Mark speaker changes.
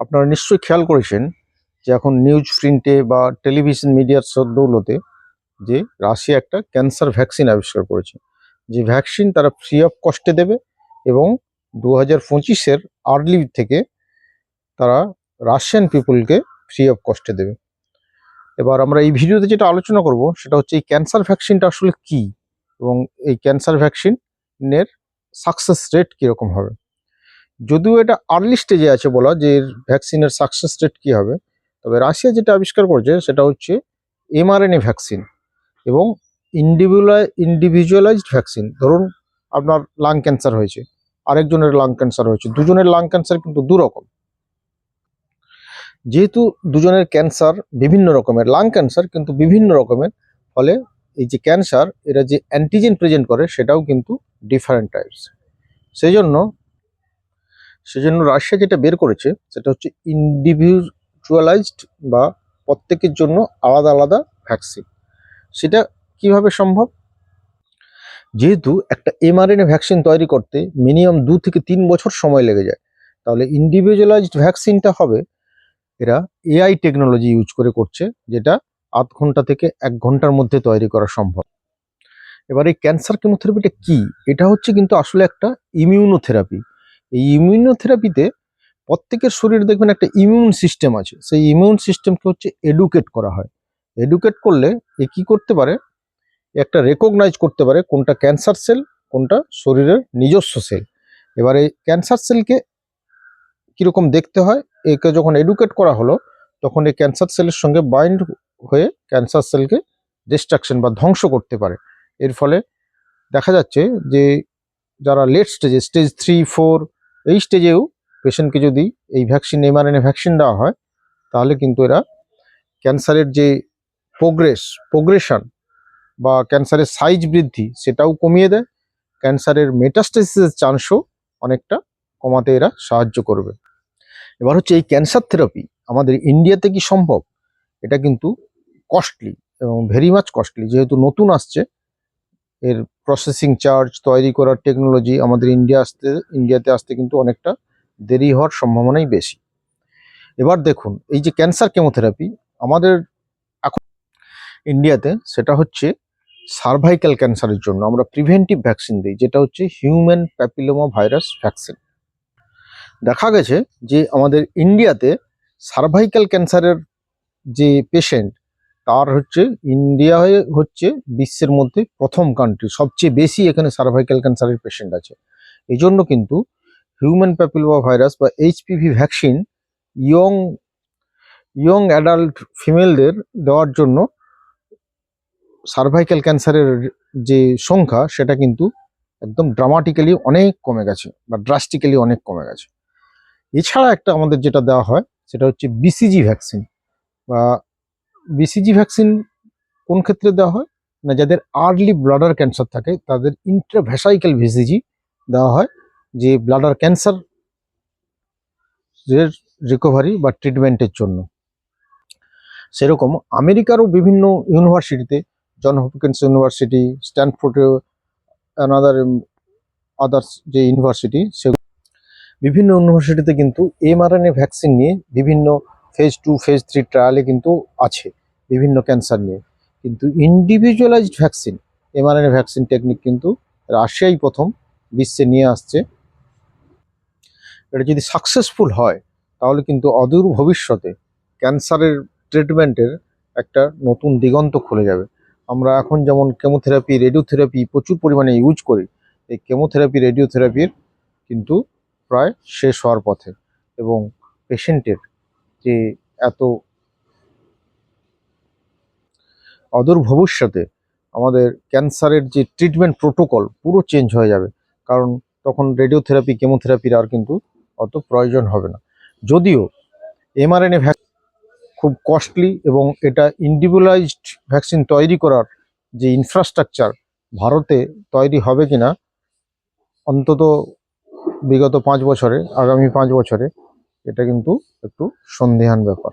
Speaker 1: আপনারা নিশ্চয়ই খেয়াল করেছেন যে এখন নিউজ প্রিন্টে বা টেলিভিশন মিডিয়ার দৌলতে যে রাশিয়া একটা ক্যান্সার ভ্যাকসিন আবিষ্কার করেছে, যে ভ্যাকসিন তারা ফ্রি অফ কস্টে দেবে এবং 2025-এর আর্লি থেকে তারা রাশিয়ান পিপুলকে ফ্রি অফ কস্টে দেবে। এবার আমরা এই ভিডিওতে যেটা আলোচনা করব সেটা হচ্ছে এই ক্যান্সার ভ্যাকসিনটা আসলে কি এবং এই ক্যান্সার ভ্যাকসিনের সাকসেস রেট কীরকম হবে। যদিও এটা আর্লি স্টেজে আছে বলা যে এর ভ্যাকসিনের সাকসেস রেট কী হবে, তবে রাশিয়া যেটা আবিষ্কার করেছে সেটা হচ্ছে এমআরএনএ ভ্যাকসিন এবং ইন্ডিভিজুয়ালাইজড ভ্যাকসিন। ধরুন আপনার লাং ক্যান্সার হয়েছে, আরেকজনের লাং ক্যান্সার হয়েছে, দুজনের লাং ক্যান্সার কিন্তু দুরকম। যেহেতু দুজনের ক্যান্সার বিভিন্ন রকমের, লাং ক্যান্সার কিন্তু বিভিন্ন রকমের, ফলে এই যে ক্যান্সার এরা যে অ্যান্টিজেন প্রেজেন্ট করে সেটাও কিন্তু ডিফারেন্ট টাইপস। সেজন্য রাশিয়া যেটা বের করেছে সেটা হচ্ছে ইন্ডিভিজুয়ালাইজড বা প্রত্যেকের জন্য আলাদা আলাদা ভ্যাকসিন। সেটা কিভাবে সম্ভব? যেহেতু একটা এমআরএনএ ভ্যাকসিন তৈরি করতে মিনিমাম 2 থেকে 3 বছর সময় লেগে যায়, তাহলে ইন্ডিভিজুয়ালাইজড ভ্যাকসিনটা হবে এরা এআই টেকনোলজি ইউজ করে করছে, যেটা আধ ঘন্টা থেকে 1 ঘন্টার মধ্যে তৈরি করা সম্ভব। এবার এই ক্যান্সার কেমোথেরাপিটা কি? এটা হচ্ছে কিন্তু আসলে একটা ইমিউনোথেরাপি। এই ইমিউনোথেরাপিতে প্রত্যেকের শরীরে দেখবেন একটা ইমিউন সিস্টেম আছে, সেই ইমিউন সিস্টেমকে হচ্ছে এডুকেট করা হয়। এডুকেট করলে এ কী করতে পারে, একটা রেকগনাইজ করতে পারে কোনটা ক্যান্সার সেল, কোনটা শরীরের নিজস্ব সেল। এবারে ক্যান্সার সেলকে কীরকম দেখতে হয়, একে যখন এডুকেট করা হলো তখন এই ক্যান্সার সেলের সঙ্গে বাইন্ড হয়ে ক্যান্সার সেলকে ডিস্ট্রাকশন বা ধ্বংস করতে পারে। এর ফলে দেখা যাচ্ছে যে যারা লেট স্টেজে, স্টেজ 3-4 এই স্টেজেও পেশেন্টকে যদি এই ভ্যাকসিন এমআরএনএ ভ্যাকসিন দেওয়া হয় তাহলে কিন্তু এরা ক্যান্সারের যে প্রোগ্রেশন বা ক্যান্সারের সাইজ বৃদ্ধি সেটাও কমিয়ে দেয়, ক্যান্সারের মেটাস্টেসিসের চান্সও অনেকটা কমাতে এরা সাহায্য করবে। এবার হচ্ছে এই ক্যান্সার থেরাপি আমাদের ইন্ডিয়াতে কি সম্ভব? এটা কিন্তু কস্টলি এবং ভেরি মাচ কস্টলি। যেহেতু নতুন আসছে, এর প্রসেসিং চার্জ, তৈরি করার টেকনোলজি আমাদের ইন্ডিয়াতে আসতে কিন্তু অনেকটা দেরি হওয়ার সম্ভাবনাই বেশি। এবার দেখুন এই যে ক্যান্সার কেমোথেরাপি আমাদের এখন ইন্ডিয়াতে, সেটা হচ্ছে সার্ভাইকাল ক্যান্সারের জন্য আমরা প্রিভেন্টিভ ভ্যাকসিন দিই, যেটা হচ্ছে হিউম্যান প্যাপিলোমা ভাইরাস ভ্যাকসিন। দেখা গেছে যে আমাদের ইন্ডিয়াতে সার্ভাইকাল ক্যান্সারের যে পেশেন্ট, তার হচ্ছে ইন্ডিয়া হচ্ছে বিশ্বের মধ্যে প্রথম কান্ট্রি, সবচেয়ে বেশি এখানে সার্ভাইকাল ক্যান্সারের পেশেন্ট আছে। এই জন্য কিন্তু হিউম্যান প্যাপিলোমা ভাইরাস বা এইচপিভি ভ্যাকসিন ইয়ং অ্যাডাল্ট ফিমেলদের দেওয়ার জন্য সার্ভাইকাল ক্যান্সারের যে সংখ্যা সেটা কিন্তু একদম ড্রামাটিক্যালি অনেক কমে গেছে বা ড্রাস্টিক্যালি অনেক কমে গেছে। এছাড়া একটা আমাদের যেটা দেওয়া হয় সেটা হচ্ছে বিসিজি ভ্যাকসিন। বা বিসিজি ভ্যাকসিন কোন ক্ষেত্রে দেওয়া হয় না, যাদের আর্লি ব্লাডার ক্যান্সার থাকে তাদের ইন্ট্রাভেসাইকাল বিসিজি দেওয়া হয়, যে ব্লাডার ক্যান্সার রিকভারি বা ট্রিটমেন্টের জন্য। সেরকম আমেরিকারও বিভিন্ন ইউনিভার্সিটিতে, John Hopkins university, Stanford, others যে ইউনিভার্সিটি, বিভিন্ন ইউনিভার্সিটিতে কিন্তু এমআরএনএ ভ্যাকসিন নিয়ে বিভিন্ন ফেজ 2, ফেজ 3 ট্রায়ালে কিন্তু আছে বিভিন্ন ক্যান্সার নিয়ে। কিন্তু individualised vaccine, mRNA vaccine technique কিন্তু রাশিয়াই প্রথম বিশ্বে নিয়ে আসছে। এটা যদি সাকসেসফুল হয় তাহলে কিন্তু অদূর ভবিষ্যতে ক্যান্সারের ট্রিটমেন্টের একটা নতুন দিগন্ত খুলে যাবে। আমরা এখন যেমন কেমোথেরাপি, রেডিওথেরাপি প্রচুর পরিমাণে ইউজ করি, এই কেমোথেরাপি, রেডিওথেরাপির কিন্তু প্রায় শেষ হওয়ার পথে, এবং পেশেন্টের যে এত অদূর ভবিষ্যতে আমাদের ক্যান্সারের যে ট্রিটমেন্ট প্রোটোকল পুরো চেঞ্জ হয়ে যাবে, কারণ তখন রেডিওথেরাপি, কেমোথেরাপির আর কিন্তু অত প্রয়োজন হবে না। যদিও এমআরএনএ ভ্যাকসিন খুব কস্টলি এবং এটা ইন্ডিভিজুয়ালাইজড ভ্যাকসিন তৈরি করার যে ইনফ্রাস্ট্রাকচার ভারতে তৈরি হবে কিনা অন্তত বিগত 5 বছরে, আগামী 5 বছরে, এটা কিন্তু একটু সন্দেহান ব্যাপার।